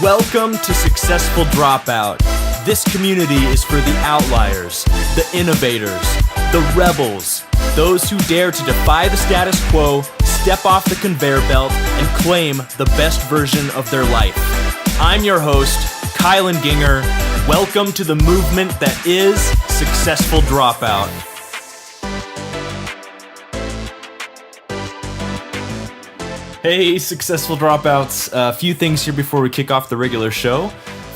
Welcome to Successful Dropout. This community is for the outliers, the innovators, the rebels, those who dare to defy the status quo, step off the conveyor belt, and claim the best version of their life. I'm your host, Kylan Ginger. Welcome to the movement that is Successful Dropout. Hey, Successful Dropouts. A few things here before we kick off the regular show.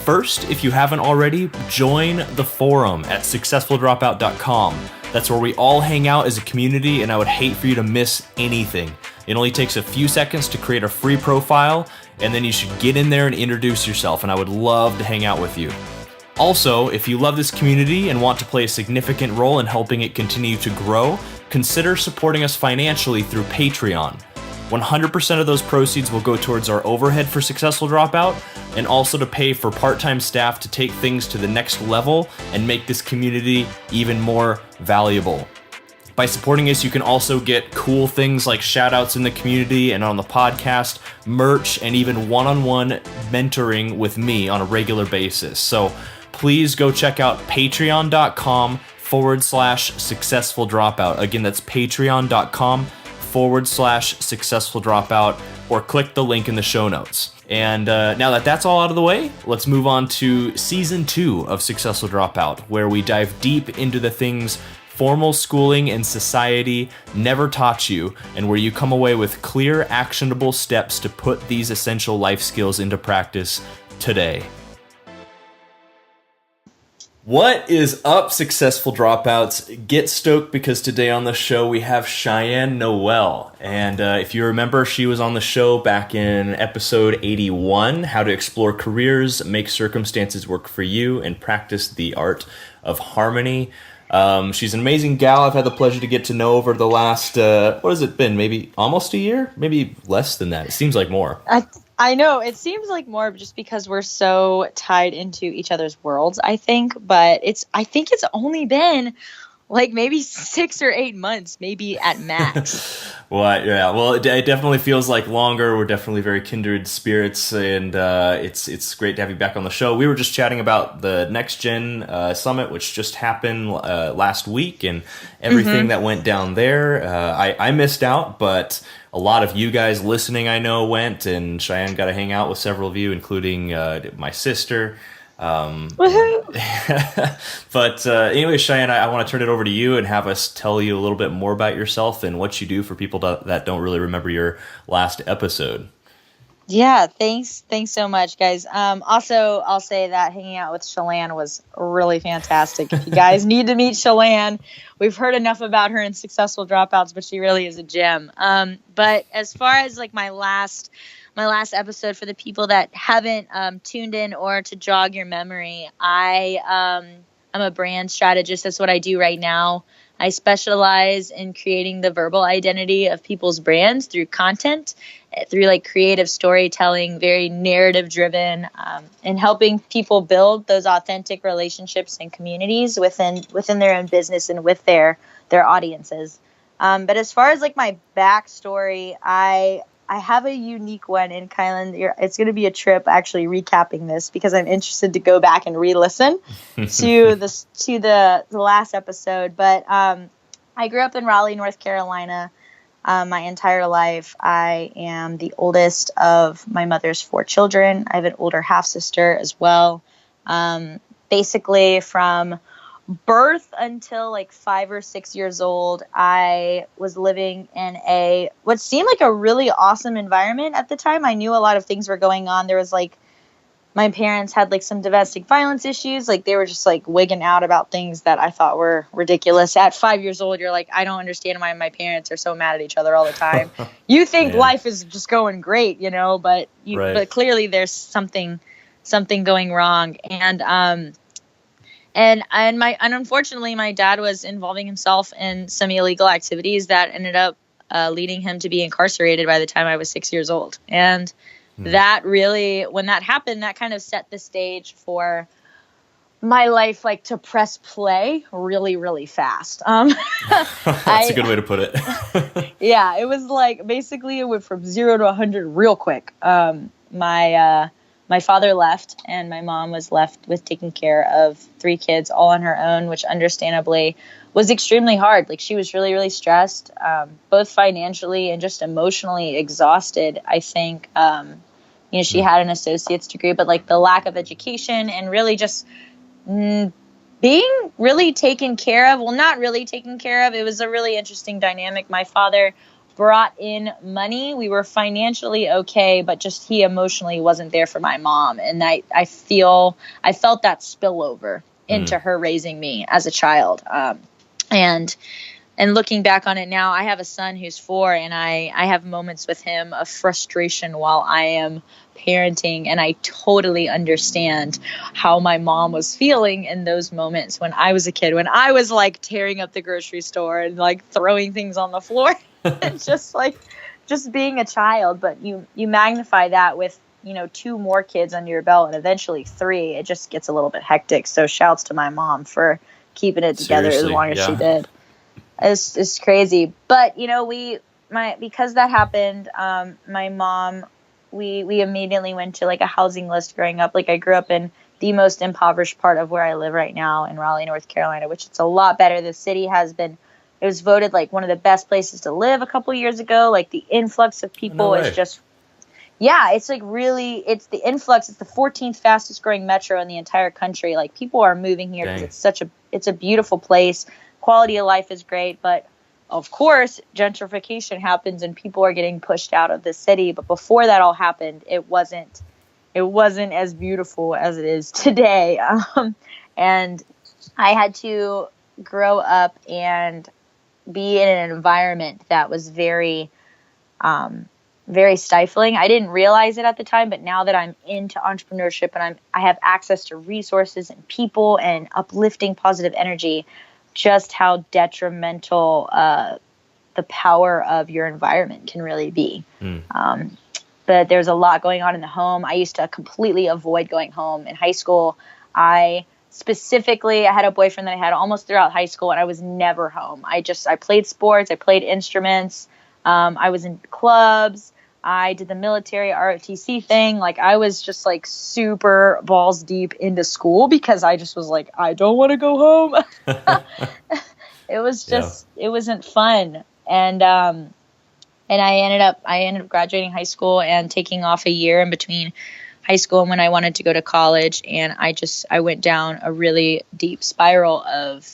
First, if you haven't already, join the forum at successfuldropout.com. That's where we all hang out as a community, and I would hate for you to miss anything. It only takes a few seconds to create a free profile, and then you should get in there and introduce yourself, and I would love to hang out with you. Also, if you love this community and want to play a significant role in helping it continue to grow, consider supporting us financially through Patreon. 100% of those proceeds will go towards our overhead for Successful Dropout and also to pay for part-time staff to take things to the next level and make this community even more valuable. By supporting us, you can also get cool things like shout-outs in the community and on the podcast, merch, and even one-on-one mentoring with me on a regular basis. So please go check out patreon.com/Successful Dropout. Again, that's patreon.com/Successful Dropout, or click the link in the show notes. And now that that's all out of the way, let's move on to season 2 of Successful Dropout, where we dive deep into the things formal schooling and society never taught you, and where you come away with clear, actionable steps to put these essential life skills into practice today. What is up, Successful Dropouts? Get stoked because today on the show we have Cheyenne Noelle. And if you remember, she was on the show back in episode 81, How to Explore Careers, Make Circumstances Work for You, and Practice the Art of Harmony. She's an amazing gal I've had the pleasure to get to know over the last, what has it been, maybe almost a year? Maybe less than that. It seems like more. I know it seems like more just because we're so tied into each other's worlds, I think, but I think it's only been like maybe 6 or 8 months, maybe at max. Well, it definitely feels like longer. We're definitely very kindred spirits, and it's great to have you back on the show. We were just chatting about the Next Gen Summit, which just happened last week, and everything that went down there. I missed out, but a lot of you guys listening, I know, went, and Cheyenne got to hang out with several of you, including my sister. But anyway, Cheyenne, I want to turn it over to you and have us tell you a little bit more about yourself and what you do for people that don't really remember your last episode. Yeah, thanks so much, guys. Also, I'll say that hanging out with Cheyenne was really fantastic. If you guys need to meet Cheyenne, we've heard enough about her in Successful Dropouts, but she really is a gem. But as far as like my last episode, for the people that haven't tuned in, or to jog your memory, I'm a brand strategist. That's what I do right now. I specialize in creating the verbal identity of people's brands through content, through like creative storytelling, very narrative driven, and helping people build those authentic relationships and communities within their own business and with their audiences. But as far as like my backstory, I have a unique one in Kylan. It's going to be a trip actually recapping this, because I'm interested to go back and re-listen to the last episode. But I grew up in Raleigh, North Carolina, my entire life. I am the oldest of my mother's 4 children. I have an older half sister as well. Basically, from birth until like 5 or 6 years old, I was living in what seemed like a really awesome environment at the time. I knew a lot of things were going on. There was like, my parents had like some domestic violence issues. Like they were just like wigging out about things that I thought were ridiculous. At 5 years old, you're like, I don't understand why my parents are so mad at each other all the time. You think life is just going great, but but clearly there's something going wrong. And unfortunately, my dad was involving himself in some illegal activities that ended up leading him to be incarcerated by the time I was 6 years old. And that really, when that happened, that kind of set the stage for my life, like to press play really, really fast. That's a good way to put it. Yeah, it was like basically it went from 0 to 100 real quick. My my father left, and my mom was left with taking care of 3 kids all on her own, which understandably was extremely hard. Like, she was really, really stressed, both financially and just emotionally exhausted. I think, she had an associate's degree, but like the lack of education and really just being really taken care of. Well, not really taken care of. It was a really interesting dynamic. My father brought in money. We were financially okay, but just he emotionally wasn't there for my mom. And I felt that spillover into her raising me as a child. And looking back on it now, I have a son who's 4, and I have moments with him of frustration while I am parenting, and I totally understand how my mom was feeling in those moments when I was a kid, when I was like tearing up the grocery store and like throwing things on the floor. just being a child. But you magnify that with 2 more kids under your belt, and eventually 3. It just gets a little bit hectic. So shouts to my mom for keeping it together as long as she did. It's crazy. But because that happened, my mom, we immediately went to like a housing list growing up. Like, I grew up in the most impoverished part of where I live right now in Raleigh, North Carolina, which it's a lot better. The city it was voted like one of the best places to live a couple years ago. Like, the influx of people is just, it's like really, it's the influx. It's the 14th fastest growing metro in the entire country. Like, people are moving here because it's a beautiful place. Quality of life is great, but of course gentrification happens and people are getting pushed out of the city. But before that all happened, it wasn't as beautiful as it is today. And I had to grow up and be in an environment that was very, very stifling. I didn't realize it at the time, but now that I'm into entrepreneurship and I have access to resources and people and uplifting positive energy, just how detrimental the power of your environment can really be. But there's a lot going on in the home. I used to completely avoid going home in high school. I had a boyfriend that I had almost throughout high school, and I was never home. I played sports. I played instruments. I was in clubs. I did the military ROTC thing. Like, I was just like super balls deep into school because I just was like, I don't want to go home. It was just, it wasn't fun. And I ended up graduating high school and taking off a year in between high school and when I wanted to go to college. And I went down a really deep spiral of,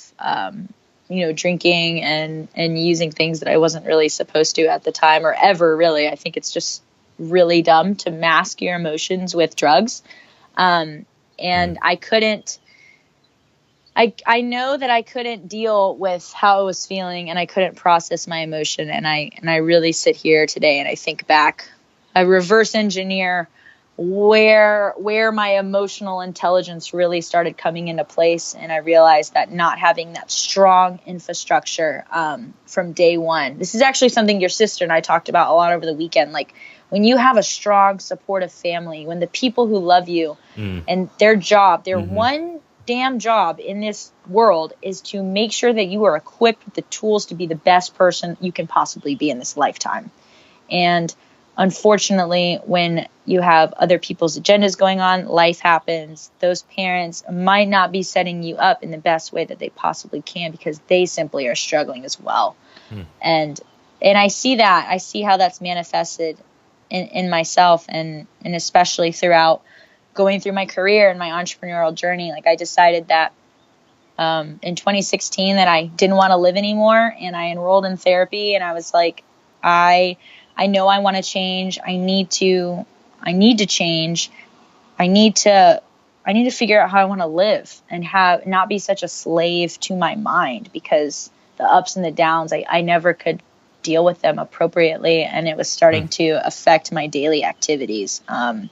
drinking and using things that I wasn't really supposed to at the time or ever really. I think it's just really dumb to mask your emotions with drugs. And I know that I couldn't deal with how I was feeling, and I couldn't process my emotion. And I really sit here today and I think back, I reverse engineer where my emotional intelligence really started coming into place. And I realized that not having that strong infrastructure from day one, this is actually something your sister and I talked about a lot over the weekend. Like, when you have a strong, supportive family, when the people who love you and their one damn job in this world is to make sure that you are equipped with the tools to be the best person you can possibly be in this lifetime. And unfortunately, when you have other people's agendas going on, life happens. Those parents might not be setting you up in the best way that they possibly can because they simply are struggling as well. And I see that. I see how that's manifested in myself and especially throughout going through my career and my entrepreneurial journey. Like, I decided that in 2016 that I didn't want to live anymore, and I enrolled in therapy, and I was like, I know I want to change. I need to change. I need to figure out how I want to live and not be such a slave to my mind, because the ups and the downs, I never could deal with them appropriately, and it was starting to affect my daily activities. And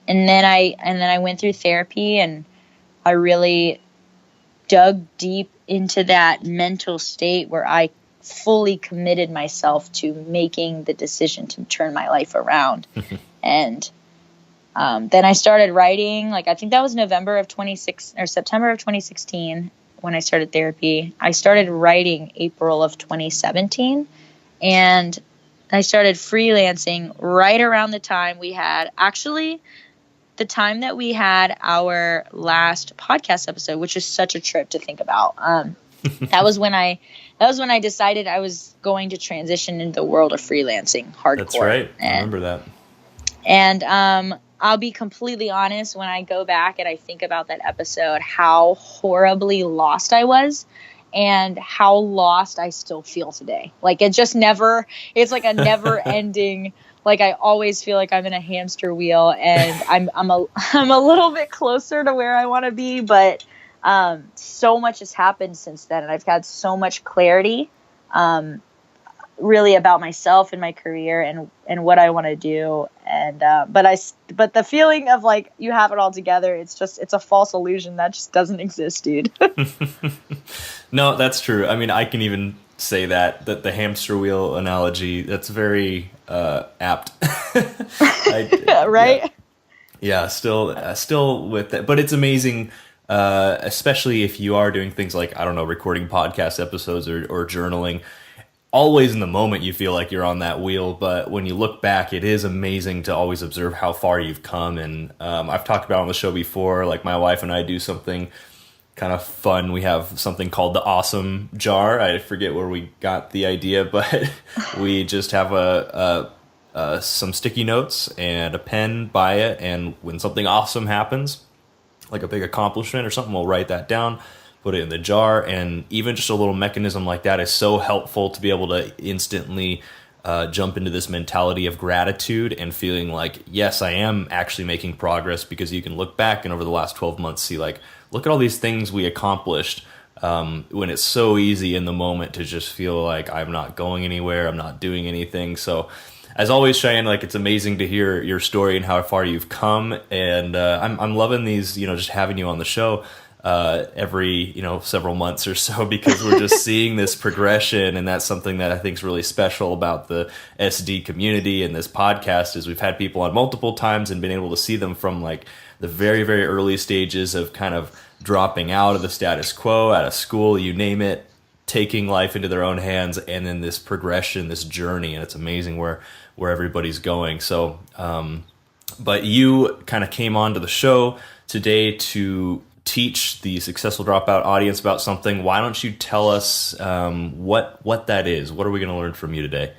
then I went through therapy, and I really dug deep into that mental state where I fully committed myself to making the decision to turn my life around. And then I started writing. Like, I think that was September of 2016 when I started therapy. I started writing April of 2017, and I started freelancing right around the time we had the time that we had our last podcast episode, which is such a trip to think about. That was when I decided I was going to transition into the world of freelancing hardcore. That's right. I remember that. And I'll be completely honest, when I go back and I think about that episode, how horribly lost I was and how lost I still feel today. Like it's like a never ending, like I always feel like I'm in a hamster wheel, and I'm a little bit closer to where I want to be, but so much has happened since then, and I've had so much clarity really about myself and my career and what I want to do. And but the feeling of like you have it all together, it's a false illusion that just doesn't exist, dude. No, that's true. I mean, I can even say that the hamster wheel analogy, that's very apt. Right? Yeah, still with that. But it's amazing, especially if you are doing things like, I don't know, recording podcast episodes or journaling. Always in the moment you feel like you're on that wheel, but when you look back, it is amazing to always observe how far you've come. And I've talked about on the show before, like my wife and I do something kind of fun. We have something called the Awesome Jar. I forget where we got the idea, but we just have some sticky notes and a pen by it, and when something awesome happens, like a big accomplishment or something, we'll write that down, put it in the jar. And even just a little mechanism like that is so helpful to be able to instantly jump into this mentality of gratitude and feeling like, yes, I am actually making progress, because you can look back and over the last 12 months see like, look at all these things we accomplished, when it's so easy in the moment to just feel like I'm not going anywhere, I'm not doing anything. So as always, Cheyenne, like it's amazing to hear your story and how far you've come. And I'm loving these, just having you on the show every, several months or so, because we're just seeing this progression. And that's something that I think is really special about the SD community and this podcast, is we've had people on multiple times and been able to see them from like the very, very early stages of kind of dropping out of the status quo, out of school, you name it, taking life into their own hands, and then this progression, this journey. And it's amazing where everybody's going. So, but you kind of came on to the show today to teach the Successful Dropout audience about something. Why don't you tell us what that is? What are we going to learn from you today?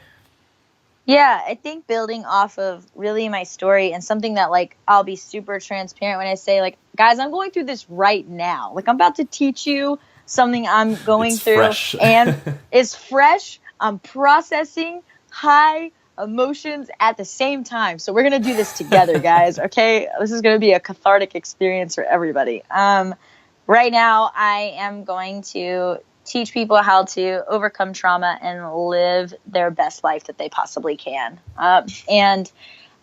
Yeah, I think building off of really my story, and something that like I'll be super transparent when I say like, guys, I'm going through this right now. Like I'm about to teach you something I'm going through fresh. And it's fresh. I'm processing high emotions at the same time. So we're going to do this together, guys. Okay. This is going to be a cathartic experience for everybody. Right now I am going to teach people how to overcome trauma and live their best life that they possibly can. And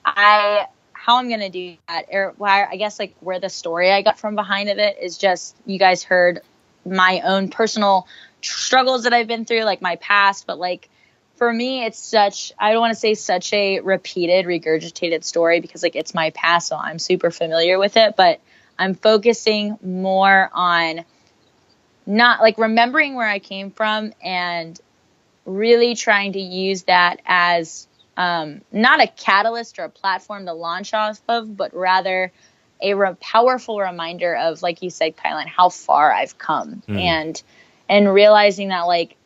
how I'm going to do that, or I guess like where the story I got from behind of it is just, you guys heard my own personal struggles that I've been through, like my past, but like for me, it's I don't want to say such a repeated, regurgitated story, because like it's my past, so I'm super familiar with it, but I'm focusing more on not like remembering where I came from and really trying to use that as not a catalyst or a platform to launch off of, but rather a powerful reminder of, like you said, Kylan, how far I've come. And realizing that like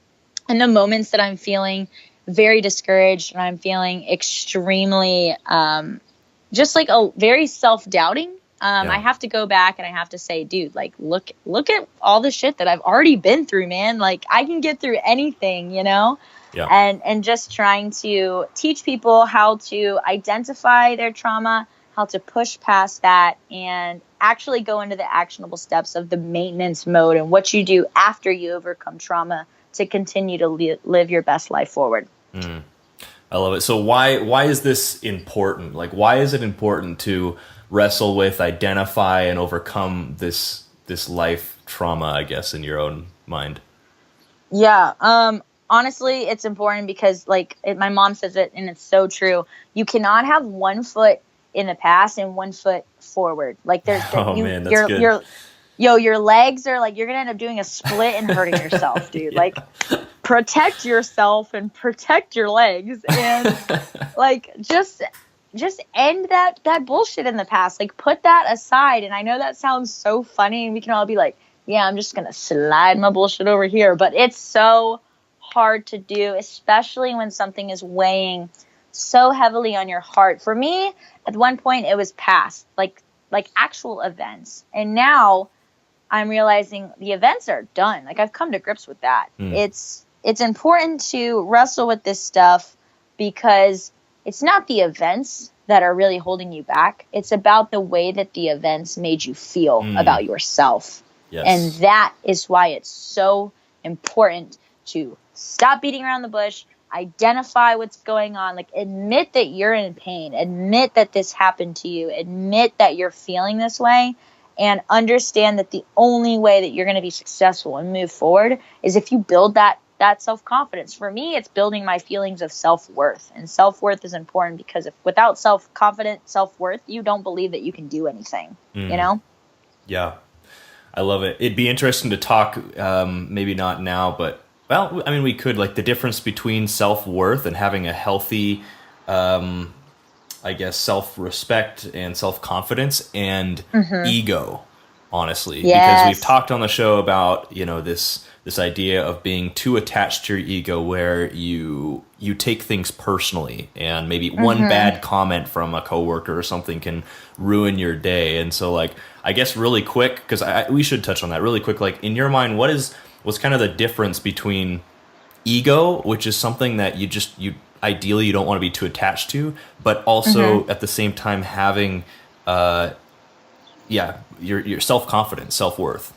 in the moments that I'm feeling very discouraged and I'm feeling extremely just like a very self-doubting, I have to go back and I have to say, dude, like, look at all the shit that I've already been through, man. Like I can get through anything, Yeah. And just trying to teach people how to identify their trauma, how to push past that, and actually go into the actionable steps of the maintenance mode and what you do after you overcome trauma to continue to live your best life forward. I love it. So why is this important? Like, why is it important to wrestle with, identify, and overcome this life trauma, I guess, in your own mind? Yeah. Honestly, it's important because like my mom says it, and it's so true. You cannot have one foot in the past and one foot forward. Like there's man, that's good. your legs are like, you're gonna end up doing a split and hurting yourself, dude. Yeah. Like protect yourself and protect your legs, and like just end that bullshit in the past. Like, put that aside. And I know that sounds so funny, and we can all be like, yeah, I'm just gonna slide my bullshit over here, but it's so hard to do, especially when something is weighing so heavily on your heart. For me, at one point, it was past, like actual events, and now I'm realizing the events are done. Like, I've come to grips with that. It's important to wrestle with this stuff, because it's not the events that are really holding you back. It's about the way that the events made you feel about yourself. Yes. And that is why it's so important to stop beating around the bush, identify what's going on, like, admit that you're in pain, admit that this happened to you, admit that you're feeling this way, and understand that the only way that you're going to be successful and move forward is if you build that self-confidence. For me, it's building my feelings of self-worth. And self-worth is important, because if without self-confidence, self-worth, you don't believe that you can do anything, you know? Yeah, I love it. It'd be interesting to talk, maybe not now, but, well, I mean, we could, like, the difference between self-worth and having a healthy, I guess, self-respect and self-confidence and ego, honestly. Yes. Because we've talked on the show about, you know, this idea of being too attached to your ego, where you take things personally, and maybe one bad comment from a coworker or something can ruin your day. And so, like, I guess really quick, because we should touch on that really quick, like, in your mind, what's kind of the difference between ego, which is something that you ideally you don't want to be too attached to, but also at the same time having your self-confidence, self-worth.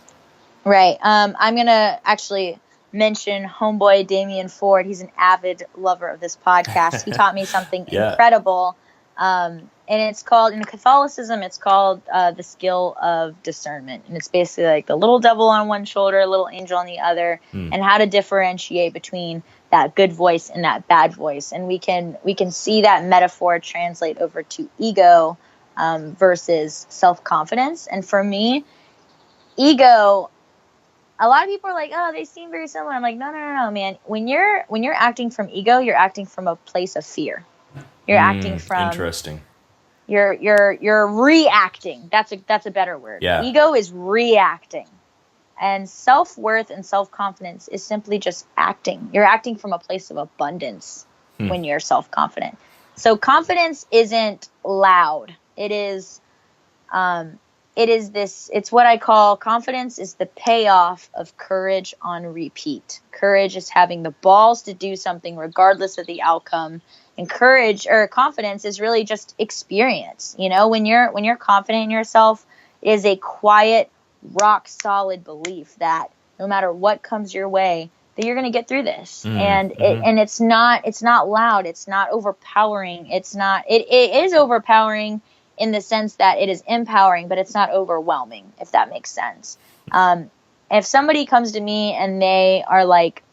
Right. I'm going to actually mention homeboy Damian Ford. He's an avid lover of this podcast. He taught me something incredible. And it's called, in Catholicism, it's called the skill of discernment. And it's basically like the little devil on one shoulder, a little angel on the other, and how to differentiate between that good voice and that bad voice. And we can see that metaphor translate over to ego versus self-confidence. And for me, ego, a lot of people are like, oh, they seem very similar. I'm like, no, man. When you're acting from ego, you're acting from a place of fear. You're acting from interesting. You're reacting. That's a better word. Yeah. Ego is reacting. And self-worth and self-confidence is simply just acting. You're acting from a place of abundance when you're self-confident. So confidence isn't loud. It's what I call confidence is the payoff of courage on repeat. Courage is having the balls to do something regardless of the outcome. And courage or confidence is really just experience. You know, when you're confident in yourself, it is a quiet, rock solid belief that no matter what comes your way, that you're going to get through this. And it's not loud. It's not overpowering. It is overpowering in the sense that it is empowering, but it's not overwhelming, if that makes sense. If somebody comes to me and they are like,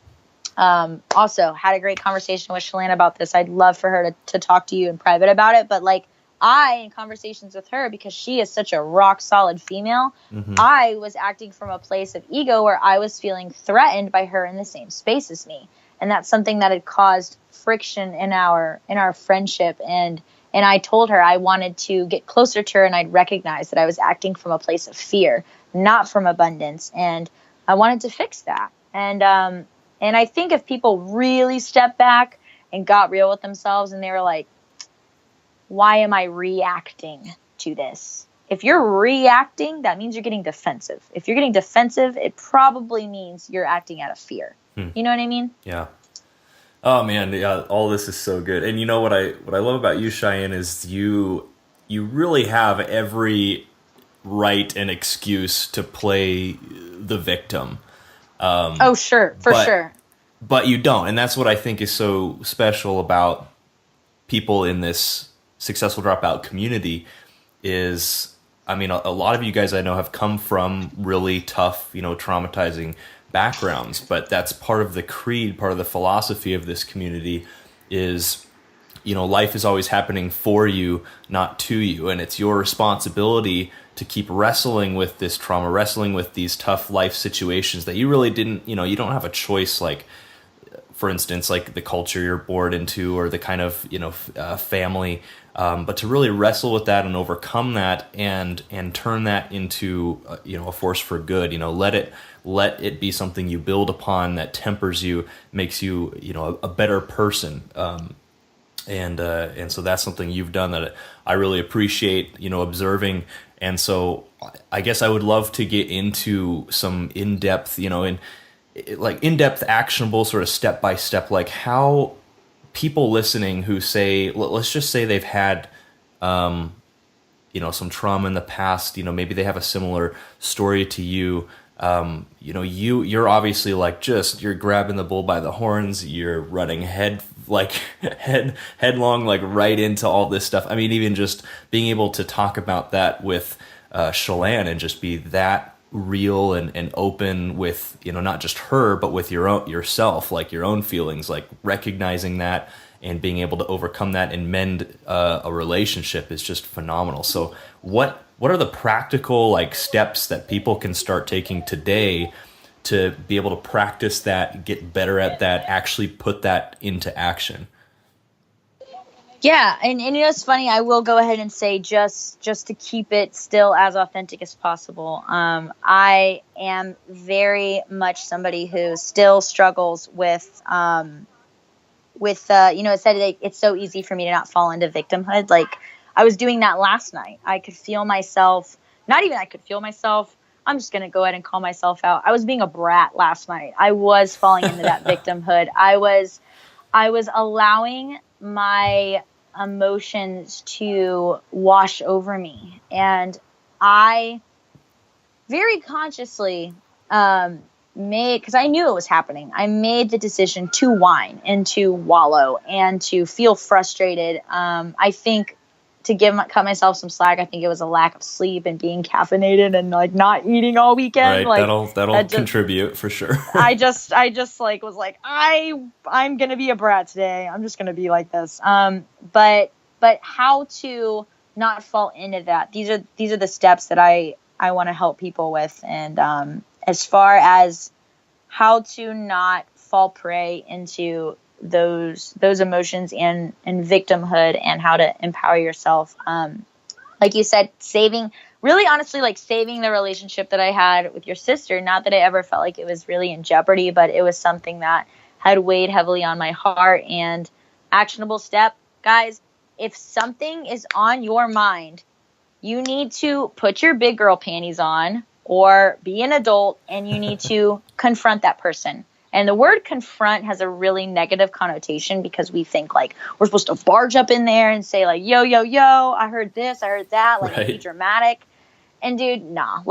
also had a great conversation with Cheyenne about this, I'd love for her to talk to you in private about it. But like, in conversations with her, because she is such a rock solid female, I was acting from a place of ego where I was feeling threatened by her in the same space as me. And that's something that had caused friction in our friendship. And I told her I wanted to get closer to her, and I'd recognize that I was acting from a place of fear, not from abundance. And I wanted to fix that. And I think if people really stepped back and got real with themselves, and they were like, why am I reacting to this? If you're reacting, that means you're getting defensive. If you're getting defensive, it probably means you're acting out of fear. You know what I mean? Yeah. Oh man, yeah, all this is so good. And you know what I love about you, Cheyenne, is you really have every right and excuse to play the victim. Oh, sure, for sure. But you don't, and that's what I think is so special about people in this Successful Dropout community is, I mean, a lot of you guys I know have come from really tough, traumatizing backgrounds, but that's part of the creed, part of the philosophy of this community is, life is always happening for you, not to you. And it's your responsibility to keep wrestling with this trauma, wrestling with these tough life situations that you really didn't, you don't have a choice. Like, for instance, like the culture you're born into or the kind of, family, but to really wrestle with that and overcome that and turn that into, a force for good, let it be something you build upon that tempers you, makes you, a better person. And so that's something you've done that I really appreciate, observing. And so I guess I would love to get into some in-depth, in-depth, actionable sort of step-by-step, like how people listening who say, let's just say they've had, some trauma in the past, maybe they have a similar story to you. You're obviously you're grabbing the bull by the horns. You're running headlong, right into all this stuff. I mean, even just being able to talk about that with Cheyenne and just be that real and open with, not just her, but with yourself, like your own feelings, like recognizing that and being able to overcome that and mend a relationship is just phenomenal. So what are the practical steps that people can start taking today to be able to practice that, get better at that, actually put that into action? Yeah, and it's funny. I will go ahead and say just to keep it still as authentic as possible. I am very much somebody who still struggles with it said it's so easy for me to not fall into victimhood. Like I was doing that last night. I could feel myself. Not even I could feel myself. I'm just gonna go ahead and call myself out. I was being a brat last night. I was falling into that victimhood. I was allowing my emotions to wash over me, and I very consciously because I knew it was happening, I made the decision to whine and to wallow and to feel frustrated. I think to cut myself some slack, I think it was a lack of sleep and being caffeinated and not eating all weekend. Right, that'll contribute for sure. I just was like, I'm gonna be a brat today. I'm just gonna be like this. But how to not fall into that? These are the steps that I want to help people with. And as far as how to not fall prey into those emotions and victimhood, and how to empower yourself. Like you said, saving the relationship that I had with your sister. Not that I ever felt like it was really in jeopardy, but it was something that had weighed heavily on my heart. And actionable step, guys, if something is on your mind, you need to put your big girl panties on or be an adult, and you need to confront that person. And the word confront has a really negative connotation because we think we're supposed to barge up in there and say yo, I heard this, I heard that, right. Be dramatic. And dude, nah.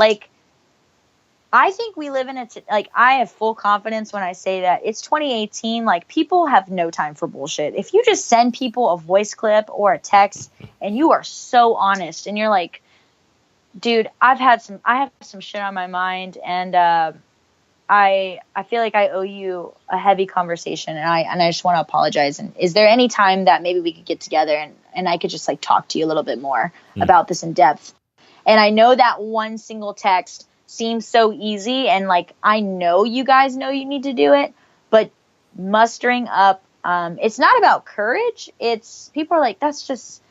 I think we live in I have full confidence when I say that it's 2018. People have no time for bullshit. If you just send people a voice clip or a text and you are so honest and you're like, dude, I have some shit on my mind, and I feel like I owe you a heavy conversation, and I just want to apologize. And is there any time that maybe we could get together and I could just talk to you a little bit more about this in depth? And I know that one single text seems so easy, and I know you guys know you need to do it, but mustering up, it's not about courage. It's people are like, that's just,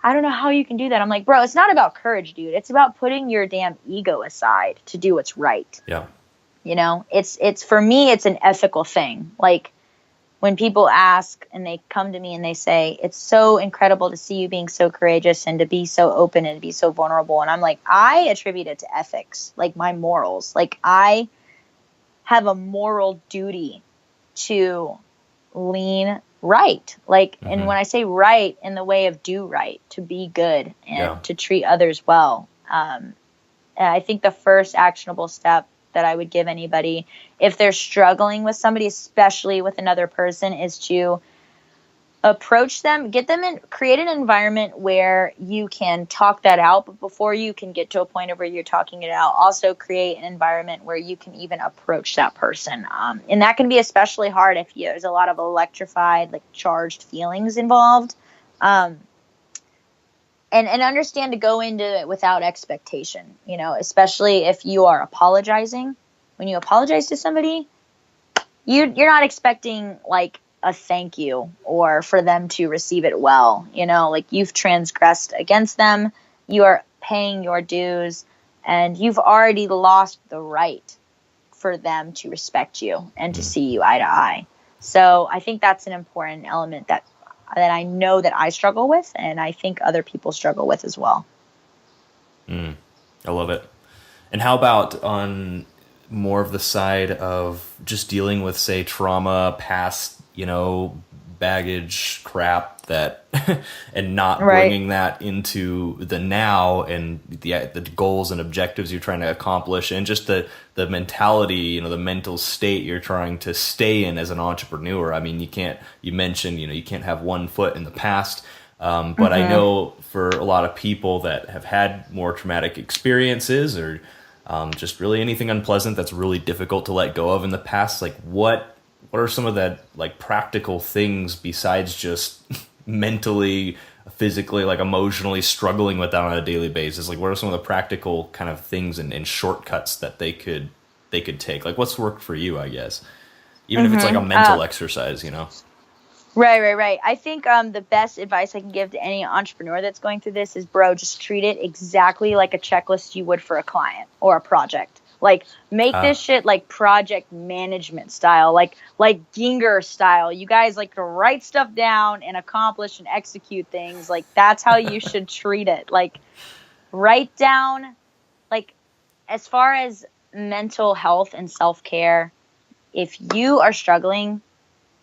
I don't know how you can do that. I'm like, bro, it's not about courage, dude. It's about putting your damn ego aside to do what's right. Yeah. It's for me, it's an ethical thing. When people ask and they come to me and they say, it's so incredible to see you being so courageous and to be so open and to be so vulnerable. And I'm like, I attribute it to ethics, my morals. I have a moral duty to lean right. And when I say right, in the way of do right, to be good and to treat others well. And I think the first actionable step that I would give anybody if they're struggling with somebody, especially with another person, is to approach them, get them in, create an environment where you can talk that out. But before you can get to a point of where you're talking it out, also create an environment where you can even approach that person. And that can be especially hard if there's a lot of electrified, charged feelings involved. And understand to go into it without expectation, especially if you are apologizing. When you apologize to somebody, you're not expecting like a thank you or for them to receive it well. You know, like you've transgressed against them, you are paying your dues, and you've already lost the right for them to respect you and to see you eye to eye. So I think that's an important element that I know that I struggle with, and I think other people struggle with as well. I love it. And how about on more of the side of just dealing with, say, trauma, past, baggage, crap that, and not bringing that into the now and the goals and objectives you're trying to accomplish, and just the mentality, the mental state you're trying to stay in as an entrepreneur. I mean, you mentioned, you can't have one foot in the past. But I know for a lot of people that have had more traumatic experiences or just really anything unpleasant that's really difficult to let go of in the past, like what are some of the like practical things besides just mentally, physically, like emotionally struggling with that on a daily basis? Like what are some of the practical kind of things and shortcuts that they could take? Like what's worked for you, I guess, even if it's like a mental exercise, Right. I think the best advice I can give to any entrepreneur that's going through this is, bro, just treat it exactly like a checklist you would for a client or a project. Like, make this shit like project management style, like Ginger style. You guys like to write stuff down and accomplish and execute things. Like, that's how you should treat it. Like, write down, like, as far as mental health and self-care, if you are struggling,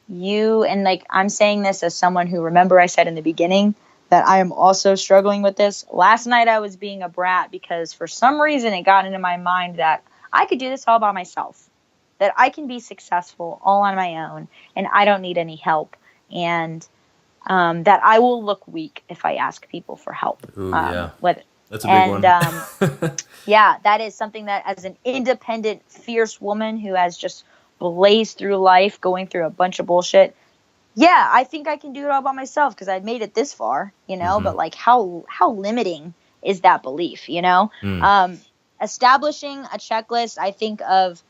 and like, I'm saying this as someone who, remember I said in the beginning that I am also struggling with this. Last night I was being a brat because for some reason it got into my mind that I could do this all by myself, that I can be successful all on my own and I don't need any help, and that I will look weak if I ask people for help. With it. That's a big one. Yeah, that is something that, as an independent, fierce woman who has just blazed through life, going through a bunch of bullshit, yeah, I think I can do it all by myself because I've made it this far, but like how limiting is that belief, Establishing a checklist, I think of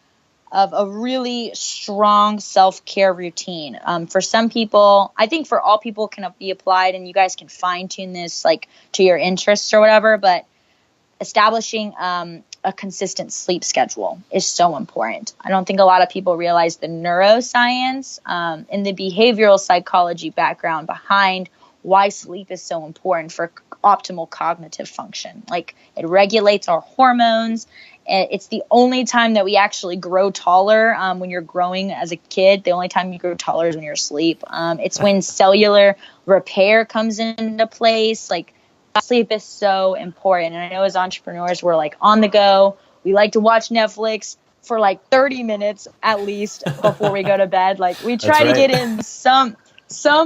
a really strong self-care routine. For some people, I think for all people can be applied, and you guys can fine tune this like to your interests or whatever, but establishing a consistent sleep schedule is so important. I don't think a lot of people realize the neuroscience and the behavioral psychology background behind why sleep is so important for optimal cognitive function. Like, it regulates our hormones. It's the only time that we actually grow taller. When you're growing as a kid, the only time you grow taller is when you're asleep. It's when cellular repair comes into place. Like, sleep is so important. And I know as entrepreneurs, we're like on the go. We like to watch Netflix for like 30 minutes at least before we go to bed. Like, we try to get in some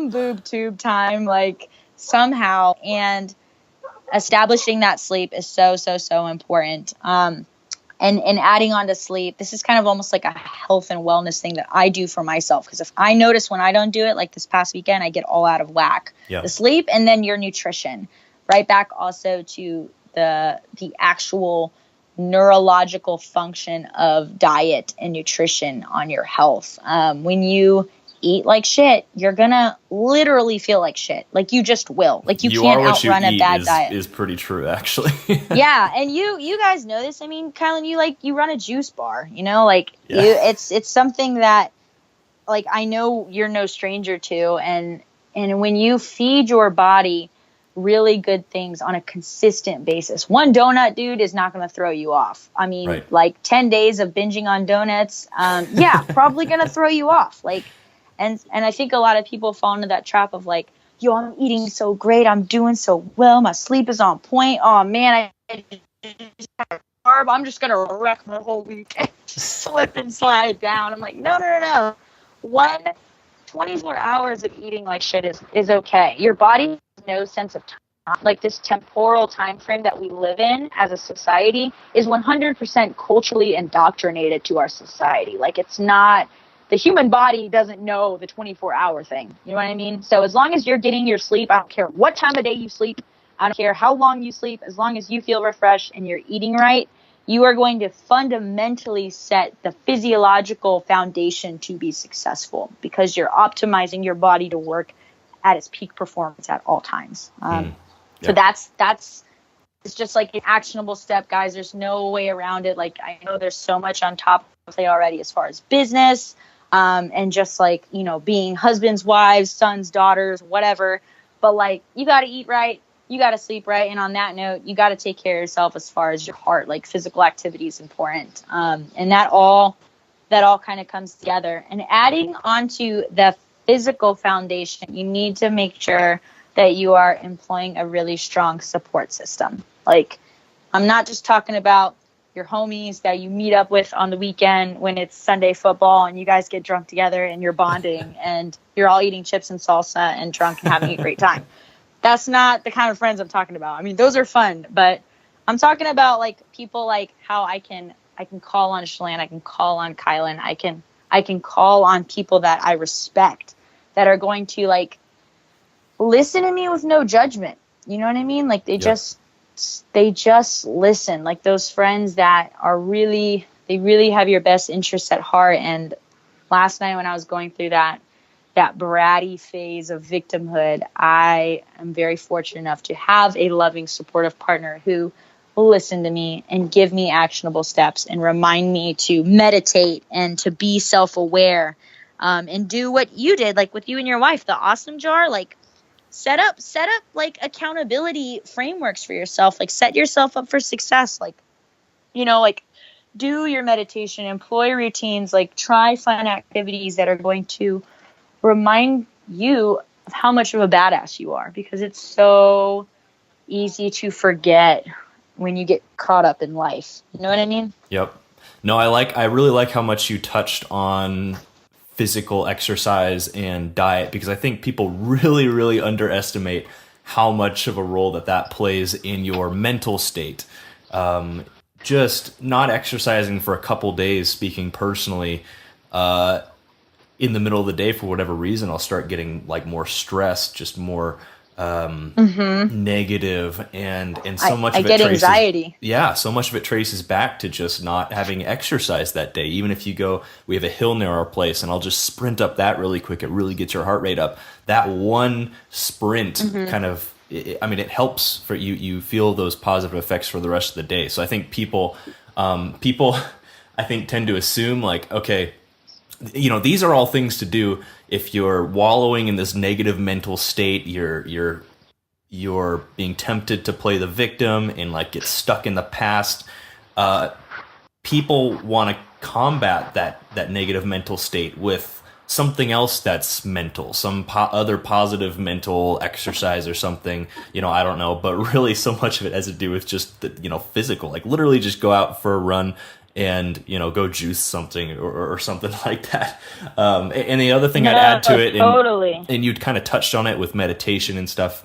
boob tube time, like somehow. And establishing that sleep is so important. And adding on to sleep, this is kind of almost like a health and wellness thing that I do for myself. Because if I notice when I don't do it, like this past weekend, I get all out of whack. Yeah. The sleep and then your nutrition. Right back also to the actual neurological function of diet and nutrition on your health. When you eat like shit, you're gonna literally feel like shit. Like, you just will. Like, you can't outrun a bad diet. Is pretty true, actually. Yeah, and you guys know this. I mean, Kylan, you run a juice bar. It's something that, like, I know you're no stranger to, and when you feed your body really good things on a consistent basis. One donut, dude, is not going to throw you off. I mean, like 10 days of binging on donuts, probably going to throw you off. Like, and I think a lot of people fall into that trap of like, yo, I'm eating so great, I'm doing so well, my sleep is on point. Oh man, I just had a carb. I'm just going to wreck my whole week and slip and slide down. I'm like, no. 24 hours of eating like shit is okay. Your body has no sense of time. Like, this temporal time frame that we live in as a society is 100% culturally indoctrinated to our society. Like, it's not, the human body doesn't know the 24-hour thing. You know what I mean? So as long as you're getting your sleep, I don't care what time of day you sleep, I don't care how long you sleep, as long as you feel refreshed and you're eating right, you are going to fundamentally set the physiological foundation to be successful, because you're optimizing your body to work at its peak performance at all times. So that's it's just like an actionable step, guys. There's no way around it. Like, I know there's so much on top of play already as far as business, and just like, you know, being husbands, wives, sons, daughters, whatever. But like, you got to eat right. You got to sleep right. And on that note, you got to take care of yourself as far as your heart. Like, physical activity is important. And that all kind of comes together. And adding onto the physical foundation, you need to make sure that you are employing a really strong support system. Like, I'm not just talking about your homies that you meet up with on the weekend when it's Sunday football and you guys get drunk together and you're bonding and you're all eating chips and salsa and drunk and having a great time. That's not the kind of friends I'm talking about. I mean, those are fun, but I'm talking about like people like how I can call on Shalane, I can call on Kylan, I can call on people that I respect, that are going to like listen to me with no judgment. You know what I mean? Like, they just listen. Like, those friends that are really have your best interests at heart. And last night when I was going through that bratty phase of victimhood, I am very fortunate enough to have a loving, supportive partner who will listen to me and give me actionable steps and remind me to meditate and to be self-aware, and do what you did, like with you and your wife, the awesome jar. Like, set up like accountability frameworks for yourself. Like, set yourself up for success. Like, you know, like, do your meditation, employ routines, like try fun activities that are going to remind you of how much of a badass you are, because it's so easy to forget when you get caught up in life. You know what I mean? Yep. No, I really like how much you touched on physical exercise and diet, because I think people really, really underestimate how much of a role that plays in your mental state. Just not exercising for a couple days, speaking personally, in the middle of the day, for whatever reason, I'll start getting like more stressed, just more negative, and so much of it traces, anxiety. Yeah, so much of it traces back to just not having exercise that day. Even if you go, we have a hill near our place, and I'll just sprint up that really quick. It really gets your heart rate up. That one sprint kind of, it helps for you. You feel those positive effects for the rest of the day. So I think people I think tend to assume like, okay, you know, these are all things to do if you're wallowing in this negative mental state. You're being tempted to play the victim and like get stuck in the past. People want to combat that negative mental state with something else that's mental, some other positive mental exercise or something. You know, I don't know, but really so much of it has to do with just the, you know, physical. Like, literally just go out for a run and, you know, go juice something or something like that. And the other thing I'd add to it, and you'd kind of touched on it with meditation and stuff,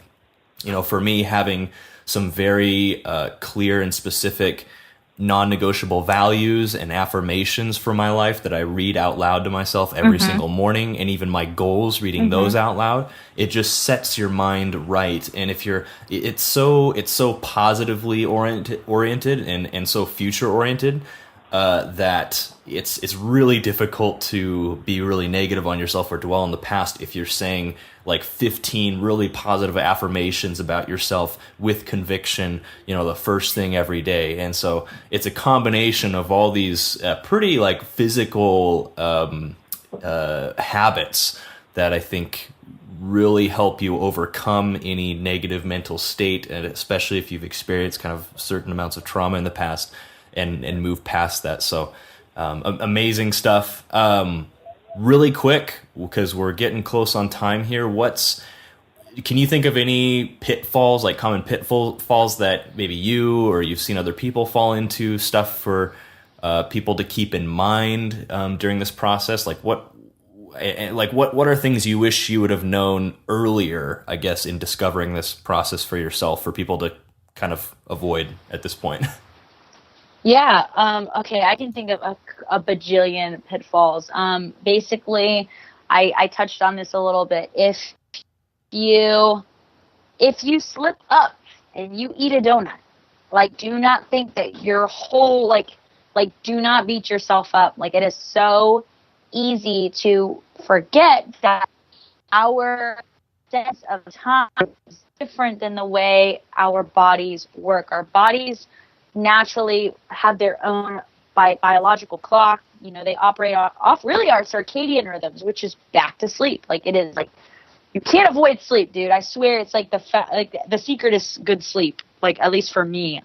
you know, for me, having some very clear and specific non-negotiable values and affirmations for my life that I read out loud to myself every single morning, and even my goals, reading those out loud, it just sets your mind right. And if it's so positively oriented and so future oriented, that it's really difficult to be really negative on yourself or dwell in the past if you're saying like 15 really positive affirmations about yourself with conviction, you know, the first thing every day. And so it's a combination of all these pretty like physical habits that I think really help you overcome any negative mental state, and especially if you've experienced kind of certain amounts of trauma in the past, and move past that. So amazing stuff. Really quick, because we're getting close on time here, can you think of any pitfalls, like common pitfalls that maybe you or you've seen other people fall into, stuff for people to keep in mind during this process? Like what are things you wish you would have known earlier, I guess, in discovering this process for yourself, for people to kind of avoid at this point? Yeah. Okay. I can think of a bajillion pitfalls. Basically, I touched on this a little bit. If you slip up and you eat a donut, Like, do not think that your whole, like, do not beat yourself up. Like, it is so easy to forget that our sense of time is different than the way our bodies work. Our bodies naturally have their own biological clock. You know, they operate off really our circadian rhythms, which is back to sleep. Like, it is like, you can't avoid sleep, dude. I swear, it's like the secret is good sleep. Like, at least for me.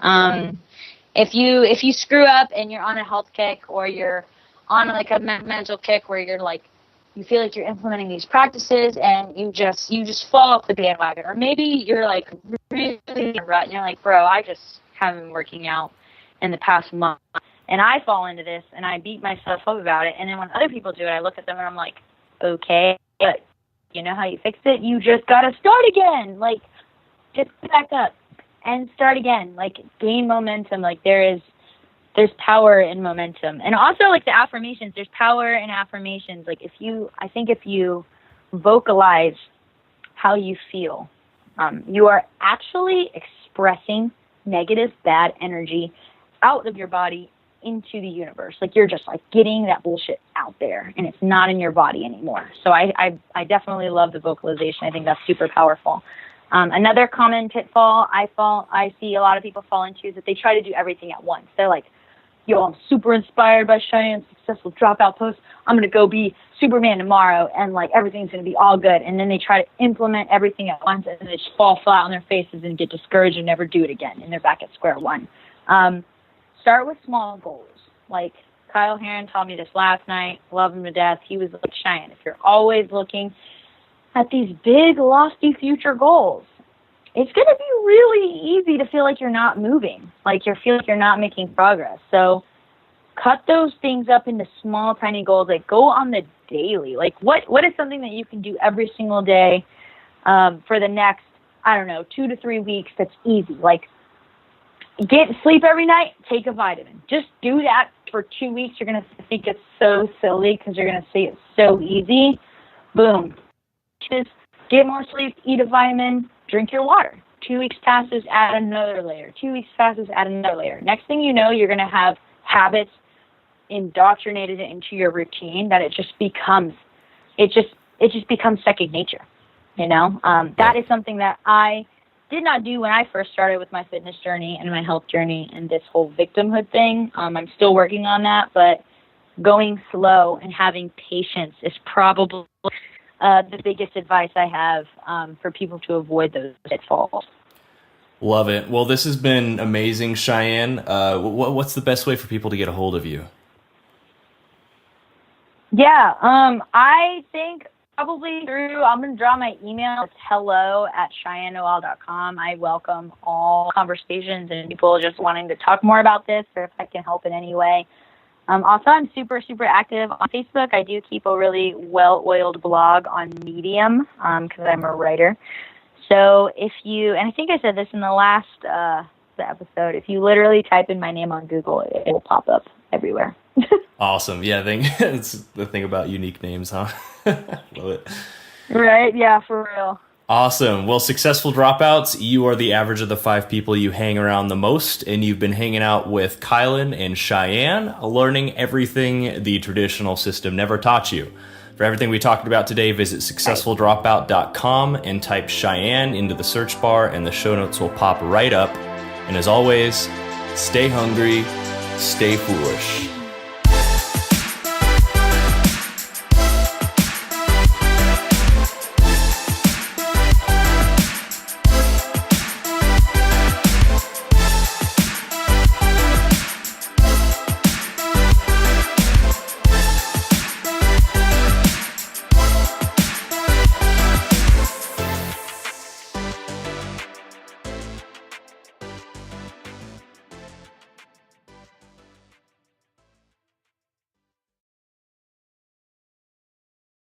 If you screw up and you're on a health kick, or you're on like a mental kick where you're like, you feel like you're implementing these practices and you just fall off the bandwagon, or maybe you're like really in a rut and you're like, bro, I just haven't been working out in the past month, and I fall into this and I beat myself up about it. And then when other people do it, I look at them and I'm like, okay, but you know how you fix it? You just gotta start again. Like, just back up and start again. Like, gain momentum. Like, there's power in momentum. And also, like, the affirmations, there's power in affirmations. Like, I think if you vocalize how you feel, you are actually expressing negative, bad energy out of your body into the universe. Like, you're just like getting that bullshit out there, and it's not in your body anymore. So I definitely love the vocalization. I think that's super powerful. Another common pitfall I see a lot of people fall into is that they try to do everything at once. They're like, yo, I'm super inspired by Cheyenne's Successful Dropout post. I'm going to go be Superman tomorrow, and like everything's going to be all good. And then they try to implement everything at once, and they just fall flat on their faces and get discouraged and never do it again. And they're back at square one. Start with small goals. Like, Kyle Heron taught me this last night. Love him to death. He was like, Cheyenne, if you're always looking at these big, lofty future goals, it's going to be really easy to feel like you're not moving, like you feel like you're not making progress. So cut those things up into small, tiny goals. Like, go on the daily. Like, what is something that you can do every single day for the next, 2 to 3 weeks that's easy? Like, get sleep every night, take a vitamin. Just do that for 2 weeks. You're going to think it's so silly because you're going to see it's so easy. Boom. Just get more sleep, eat a vitamin, drink your water. 2 weeks passes, add another layer. 2 weeks passes, add another layer. Next thing you know, you're going to have habits indoctrinated into your routine that it just becomes second nature. You know, that is something that I did not do when I first started with my fitness journey and my health journey and this whole victimhood thing. I'm still working on that, but going slow and having patience is probably the biggest advice I have for people to avoid those pitfalls. Love it. Well, this has been amazing, Cheyenne. What's the best way for people to get a hold of you? Yeah, I think probably I'm going to draw my email. It's hello@CheyenneNoelle.com. I welcome all conversations and people just wanting to talk more about this, or if I can help in any way. Also, I'm super, super active on Facebook. I do keep a really well-oiled blog on Medium because I'm a writer. So if you, and I think I said this in the last episode, if you literally type in my name on Google, it will pop up everywhere. Awesome. Yeah, it's the thing about unique names, huh? Love it. Right? Yeah, for real. Awesome. Well, Successful Dropouts, you are the average of the 5 people you hang around the most, and you've been hanging out with Kylan and Cheyenne, learning everything the traditional system never taught you. For everything we talked about today, visit successfuldropout.com and type Cheyenne into the search bar, and the show notes will pop right up. And as always, stay hungry, stay foolish.